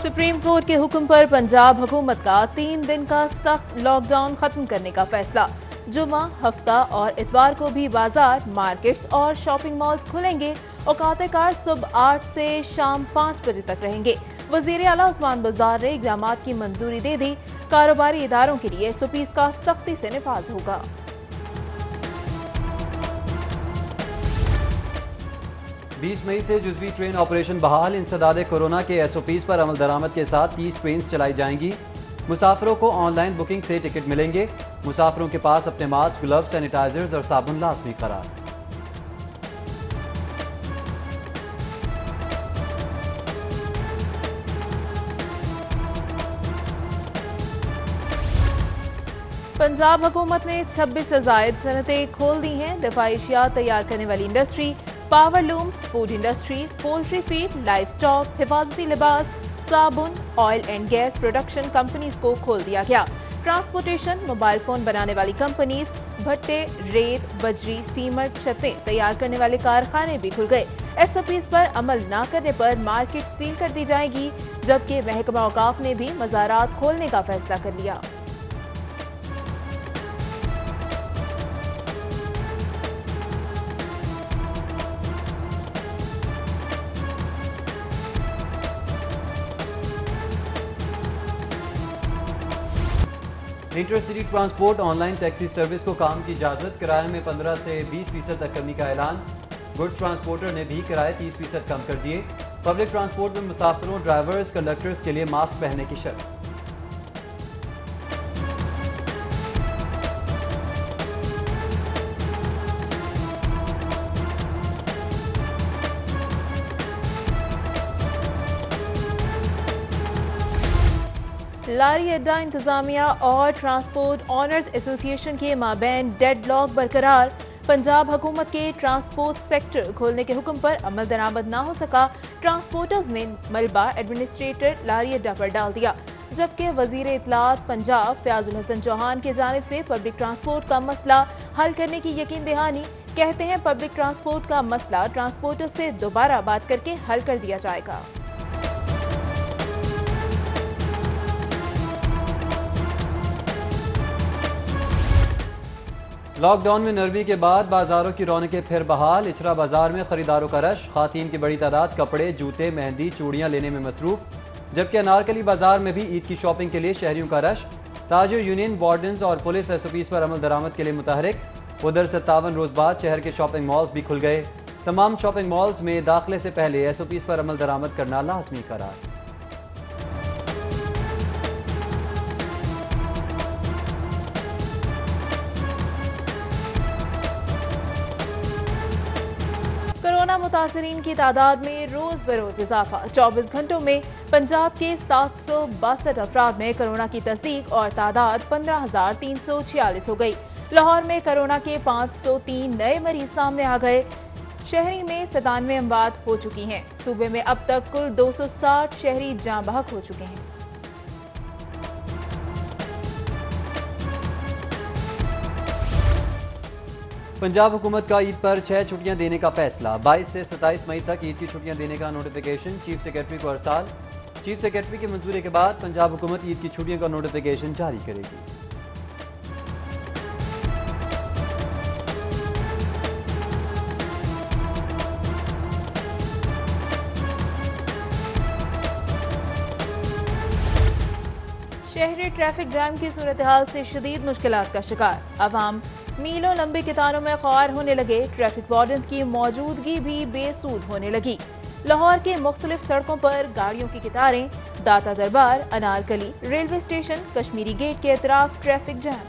Supreme court के हुक्म पर पंजाब हुकूमत का 3 दिन का सख्त लॉकडाउन खत्म करने का फैसला। जुमा, हफ्ता और इतवार को भी बाजार, मार्केट्स और शॉपिंग मॉल्स खुलेंगे। औकात-ए-कार सुबह 8 से शाम 5 बजे तक रहेंगे। वजीर आला उस्मान बुज़दार ने इक़दामात की मंजूरी दे दी। कारोबारी इदारों के लिए SOPs का सख्ती से निफाज होगा। 20 मई से जुज़वी ट्रेन ऑपरेशन बहाल। इंसदाद कोरोना के SOPs पर अमल दरामद के साथ 30 ट्रेन चलाई जाएंगी। मुसाफिरों को ऑनलाइन बुकिंग से टिकट मिलेंगे। मुसाफिरों के पास अपने मास्क, ग्लव्स, सैनिटाइजर्स और साबुन लाजमी करार। पंजाब हुकूमत ने 26 से जायद सनतें खोल दी हैं। दफाई अशिया तैयार करने वाली industry, power looms, food industry, poultry feed, livestock, हिफाजती लिबास, साबुन, oil and gas production companies को खोल दिया गया। ट्रांसपोर्टेशन, मोबाइल फोन बनाने वाली कंपनीज, भट्टे, रेत, बजरी, सीमेंट, छतें तैयार करने वाले कारखाने भी खुल गए। SOPs पर अमल न करने पर मार्केट सील कर दी जाएगी। जबकि महकमा औकाफ ने भी मज़ारात खोलने का फैसला कर लिया। Intercity transport online taxi service को काम की इजाज़त। किराए में 15 से 20% तक कमी का ऐलान। गुड्स ट्रांसपोर्टर ने भी किराए 30% कम कर दिए। पब्लिक ट्रांसपोर्ट में मुसाफिरों, ड्राइवर्स, कंडक्टर्स के लिए मास्क पहनने की शर्त। लारी अड्डा इंतजामिया और ट्रांसपोर्ट ऑनर्स एसोसिएशन के माबैन डेडलॉक बरकरार। पंजाब हुकूमत के ट्रांसपोर्ट सेक्टर खोलने के हुक्म पर अमल दरामद न हो सका। ट्रांसपोर्टर्स ने मलबा एडमिनिस्ट्रेटर लारी अड्डा पर डाल दिया। जबकि वजीर इत्तलात पंजाब फयाजुल हसन चौहान की जानिब से पब्लिक ट्रांसपोर्ट का मसला हल करने की यकीन दहानी। कहते हैं पब्लिक ट्रांसपोर्ट का मसला ट्रांसपोर्टर्स से दोबारा बात करके हल कर दिया जाएगा। लॉकडाउन में नरमी के बाद बाजारों की रौनकें फिर बहाल। इचरा बाजार में खरीदारों का रश। खातीन की बड़ी तादाद कपड़े, जूते, मेहंदी, चूड़ियां लेने में मसरूफ। जबकि अनारकली बाजार में भी ईद की शॉपिंग के लिए शहरियों का रश। ताजिर यूनियन, वार्डन्स और पुलिस SOPs पर अमल दरामद के लिए मुतहरिक। उधर 57 रोज बाद शहर के शॉपिंग मॉल्स भी खुल गए। तमाम शॉपिंग मॉल्स में दाखिले से पहले SOPs पर अमल दरामद करना लाजमी करार। कोरोना मुतासरीन की तादाद में रोज बरोज इजाफा। 24 घंटों में पंजाब के 762 अफराद में कोरोना की तस्दीक और तादाद 15,346 हो गई। लाहौर में कोरोना के 503 नए मरीज सामने आ गए। शहरी में 97 अमवात हो चुकी हैं। सूबे में अब तक कुल 260 शहरी जाँ बहक हो चुके हैं। पंजाब हुकूमत का ईद पर 6 छुट्टियां देने का फैसला। 22 से 27 मई तक ईद की छुट्टियां देने का नोटिफिकेशन चीफ सेक्रेटरी को अरसाल। चीफ सेक्रेटरी की मंजूरी के बाद पंजाब हुकूमत ईद की छुट्टियों का नोटिफिकेशन जारी करेगी। शहरी ट्रैफिक जाम की सूरत हाल से शदीद मुश्किलात का शिकार। अवाम मीलों लंबी कतारों में ख्वार होने लगे। ट्रैफिक वार्डन्स की मौजूदगी भी बेसूद होने लगी। लाहौर के मुख्तलिफ सड़कों पर गाड़ियों की कतारें। Data Darbar, Anarkali, railway station, Kashmiri Gate के अतराफ ट्रैफिक जाम।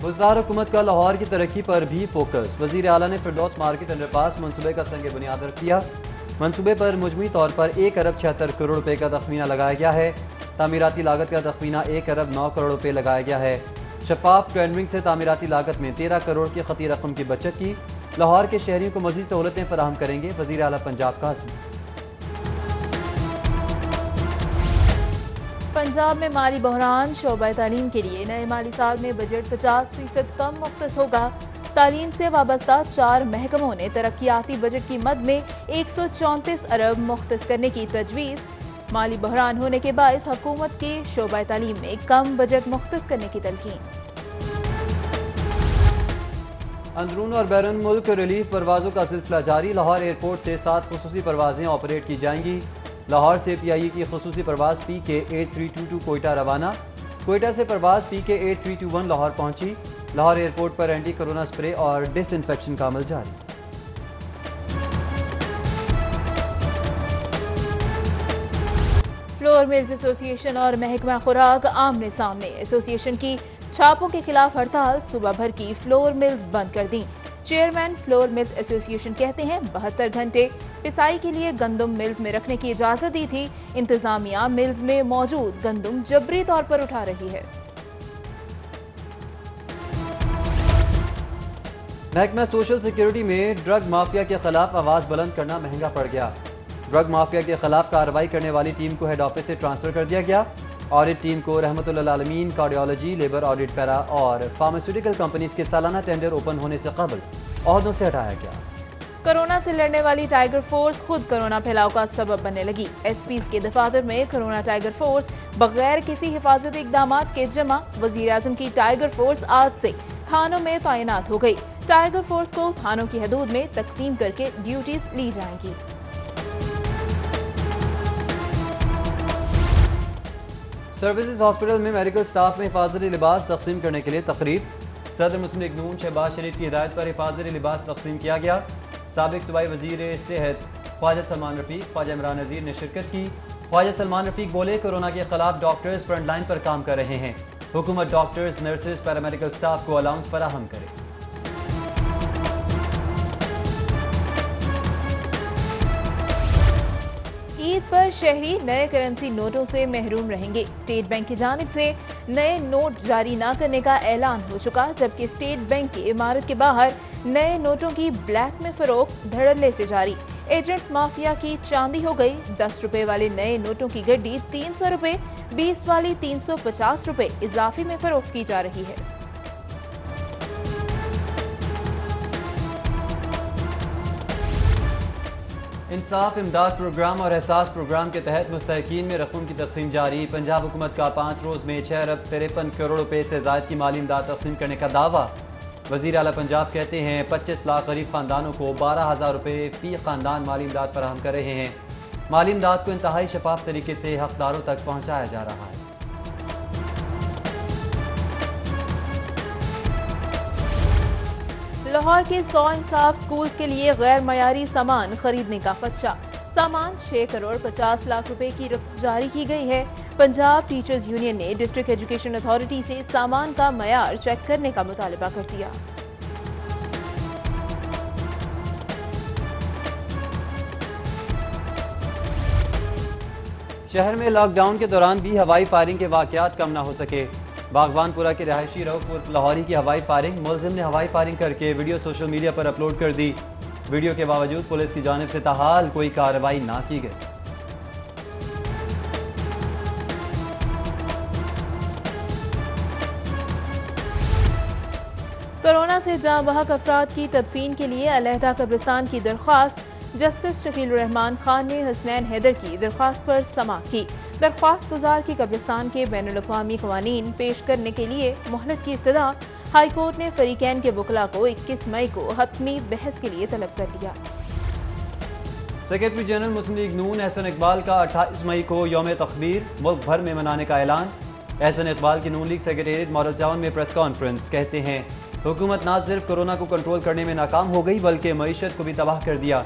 बुज़दार हुकूमत का लाहौर की तरक्की पर भी फोकस। वज़ीर आला ने फिरदौस मार्केट अंडरपास मनसूबे का संग बुनियाद रख दिया। मनसूबे पर मुजमी तौर पर 1 अरब 76 करोड़ रुपए का तखमीना लगाया गया है। तामीराती लागत का तखमीना 1 अरब 9 करोड़ रुपए लगाया गया है। शफाफ टेंडरिंग से तामीराती लागत में 13 करोड़ की खती रकम की बचत की। लाहौर के शहरियों को मज़ीद सहूलतें फराहम करेंगे वज़ीर आला पंजाब का अज़्म। पंजाब में माली बहरान। शोबा तालीम के लिए नए माली साल में बजट 50% कम मुख्तस होगा। तालीम से वाबस्ता 4 महकमों ने तरक्याती बजट की मद में 134 अरब मुख्तस करने की तजवीज़। माली बहरान होने के बायस हुकूमत के शोबा तालीम में कम बजट मुख्तस करने की तलकीन। अंदरून और बैरून मुल्क रिलीफ परवाज़ों का सिलसिला जारी। लाहौर एयरपोर्ट से 7 खुसूसी परवाजें ऑपरेट की जाएंगी। लाहौर से PIE की खुसूसी परवाज PK8322 कोयटा रवाना। कोयटा से परवाज PK8321 लाहौर पहुंची। लाहौर एयरपोर्ट पर एंटी कोरोना स्प्रे और डिसइंफेक्शन का अमल जारी। फ्लोर मिल्स एसोसिएशन और महकमा खुराक आमने सामने। एसोसिएशन की छापों के खिलाफ हड़ताल, सुबह भर की फ्लोर मिल्स बंद कर दी। चेयरमैन फ्लोर मिल्स एसोसिएशन कहते हैं 72 घंटे पिसाई के लिए गंदम मिल्स में रखने की इजाजत दी थी। इंतजामिया मिल्स में मौजूद गंदम जबरी तौर पर उठा रही है। महकमा सोशल सिक्योरिटी में ड्रग माफिया के खिलाफ आवाज बुलंद करना महंगा पड़ गया। ड्रग माफिया के खिलाफ कार्रवाई करने वाली टीम को हेड ऑफिस से ट्रांसफर कर दिया गया। ऑडिट टीम को रहमतुल्लाह आलमीन, कार्डियोलॉजी, लेबर ऑडिट पैरा और फार्मास्यूटिकल कंपनीज के सालाना टेंडर ओपन होने से कबल ओहदों से हटाया गया। कोरोना से लड़ने वाली टाइगर फोर्स खुद कोरोना फैलाव का सबब बनने लगी। SPs के दफातर में कोरोना टाइगर फोर्स बगैर किसी हिफाजती इकदाम के जमा। वजीर आजम की टाइगर फोर्स आज से थानों में तैनात हो गई। टाइगर फोर्स को थानों की हदूद में तकसीम करके ड्यूटीज ली जाएंगी। सर्विसेज हॉस्पिटल में मेडिकल स्टाफ में हिफाजती लिबास तकसीम करने के लिए तकरीब। सदर मुस्लिम लीग नून शहबाज शरीफ की हिदायत पर हिफाजती लिबास तकसीम किया गया। साबिक सूबाई वजीर सेहत ख्वाजा सलमान रफीक, ख्वाजा इमरान नज़ीर ने शिरकत की। ख्वाजा सलमान रफीक बोले, कोरोना के खिलाफ डॉक्टर्स फ्रंट लाइन पर काम कर रहे हैं। हुकूमत डॉक्टर्स, नर्सेज, पैरामेडिकल स्टाफ को अलाउंस फराहम करे। ईद पर शहरी नए करेंसी नोटों से महरूम रहेंगे। स्टेट बैंक की जानिब से नए नोट जारी न करने का ऐलान हो चुका, जबकि स्टेट बैंक की इमारत के बाहर नए नोटों की ब्लैक में फरोख्त धड़ल्ले से जारी। एजेंट्स माफिया की चांदी हो गई। 10 रुपए वाले नए नोटों की गड्डी 300 रुपए, 20 वाली 350 रुपए इजाफी में फरोख्त की जा रही है। इंसाफ इमदाद प्रोग्राम और एहसास प्रोग्राम के तहत मुस्तहिकीन में रकम की तकसीम जारी। पंजाब हुकूमत का 5 रोज़ में 6 अरब 53 करोड़ रुपए से ज़ायद की माली इमदाद तकसीम करने का दावा। वज़ीर आला पंजाब कहते हैं 25 लाख गरीब खानदानों को 12,000 रुपये फी खानदान माली इमदाद फराहम कर रहे हैं। माली इमदाद को इंतहाई शफाफ तरीके से हकदारों तक पहुँचाया जा रहा है। लाहौर के 100 इंसाफ स्कूल्स के लिए गैर मयारी सामान खरीदने का खदशा। सामान 6 करोड़ 50 लाख रुपए की रकम जारी की गई है। पंजाब टीचर्स यूनियन ने डिस्ट्रिक्ट एजुकेशन अथॉरिटी से सामान का मयार चेक करने का मुतालबा कर दिया। शहर में लॉकडाउन के दौरान भी हवाई फायरिंग के वाकयात कम न हो सके। बागवानपुरा के रहायशी रऊफ उर्फ लाहौरी की हवाई फायरिंग, मुलजिम ने हवाई फायरिंग करके वीडियो सोशल मीडिया पर अपलोड कर दी। वीडियो के बावजूद पुलिस की जानिब से ताहाल कोई कार्रवाई ना की गई। कोरोना से जाँ बहक अफराद की तदफीन के लिए अलहदा कब्रिस्तान की दरख्वास्त। जस्टिस शकील रहमान खान ने हसनैन हैदर की दरख्वास्त पर समाअत की। दरख्वास्त गुजार की कब्रिस्तान के बैनुल-अक़वामी क़वानीन पेश करने के लिए मोहलत की इस्तदा। हाई कोर्ट ने फरीकैन के वकला को 21 मई को हतमी बहस के लिए तलब कर लिया। सेक्रेटरी जनरल मुस्लिम लीग नून एहसन इकबाल का 28 मई को यौम तकबीर मुल्क भर में मनाने का ऐलान। एहसन इकबाल की नून लीग सेक्रेटेरिएट मॉडल टाउन में प्रेस कॉन्फ्रेंस। कहते हैं हुकूमत न सिर्फ कोरोना को कंट्रोल करने में नाकाम हो गई बल्कि मईशत को भी तबाह कर दिया।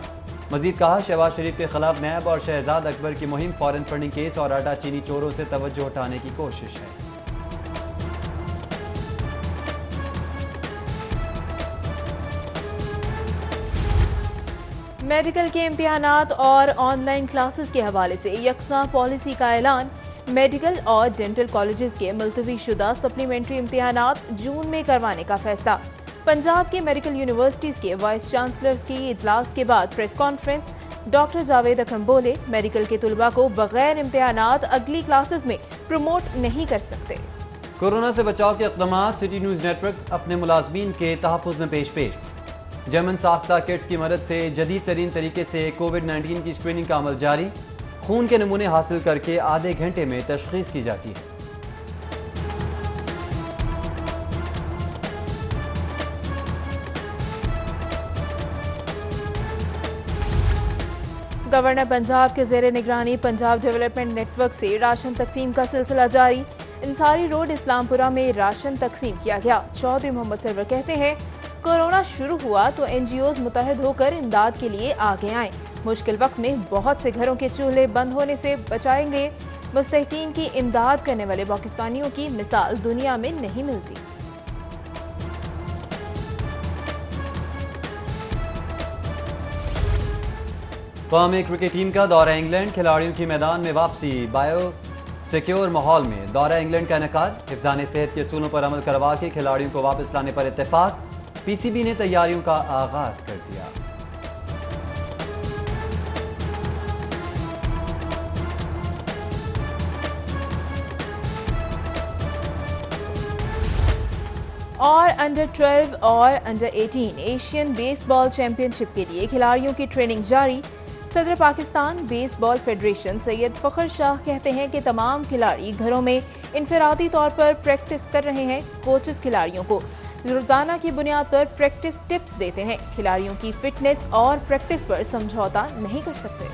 मजीद कहा, शहबाज शरीफ के खिलाफ नैब और शहजाद अकबर की मुहिम फॉरेन फंडिंग केस और आटा चीनी चोरों से तवज्जो हटाने की कोशिश है। मेडिकल के इम्तिहानात और ऑनलाइन क्लासेस के हवाले से यकसा पॉलिसी का ऐलान। मेडिकल और डेंटल कॉलेजेस के मुलतवी शुदा सप्लीमेंट्री इम्तिहानात जून में करवाने का फैसला। पंजाब के मेडिकल यूनिवर्सिटीज़ के वाइस चांसलर्स की इजलास के बाद प्रेस कॉन्फ्रेंस। डॉक्टर जावेद अकरम बोले, मेडिकल के तुलबा को बगैर इम्तिहानात अगली क्लासेस में प्रमोट नहीं कर सकते। कोरोना से बचाव के इक़दाम, सिटी न्यूज़ नेटवर्क अपने मुलाजमीन के तहफ़्फ़ुज़ में पेश। जर्मन साख्ता किट्स की मदद से जदीद तरीन तरीके से कोविड-19 की स्क्रीनिंग का अमल जारी। खून के नमूने हासिल करके आधे घंटे में तशख़ीस की जाती है। गवर्नर पंजाब के ज़ेरे निगरानी पंजाब डेवलपमेंट नेटवर्क से राशन तकसीम का सिलसिला जारी। इंसारी रोड इस्लामपुरा में राशन तकसीम किया गया। चौधरी मोहम्मद सरवर कहते हैं, कोरोना शुरू हुआ तो NGOs मुतहद होकर इमदाद के लिए आगे आएं। मुश्किल वक्त में बहुत से घरों के चूल्हे बंद होने से बचाएंगे। मुस्तहिकीन की इमदाद करने वाले पाकिस्तानियों की मिसाल दुनिया में नहीं मिलती। कौमी क्रिकेट टीम का दौरा इंग्लैंड, खिलाड़ियों की मैदान में वापसी। बायो सिक्योर माहौल में दौरा इंग्लैंड का इनेकाद। हिफ्ज़ान सेहत के असूलों पर अमल करवा के खिलाड़ियों को वापस लाने पर इत्तेफाक। PCB ने तैयारियों का आगाज कर दिया। और अंडर 12 और अंडर 18 एशियन बेसबॉल चैंपियनशिप के लिए खिलाड़ियों की ट्रेनिंग जारी। सदर पाकिस्तान बेसबॉल फेडरेशन सैयद फ़खर शाह कहते हैं कि तमाम खिलाड़ी घरों में इनफरादी तौर पर प्रैक्टिस कर रहे हैं। कोचेस खिलाड़ियों को रोजाना की बुनियाद पर प्रैक्टिस टिप्स देते हैं। खिलाड़ियों की फिटनेस और प्रैक्टिस पर समझौता नहीं कर सकते।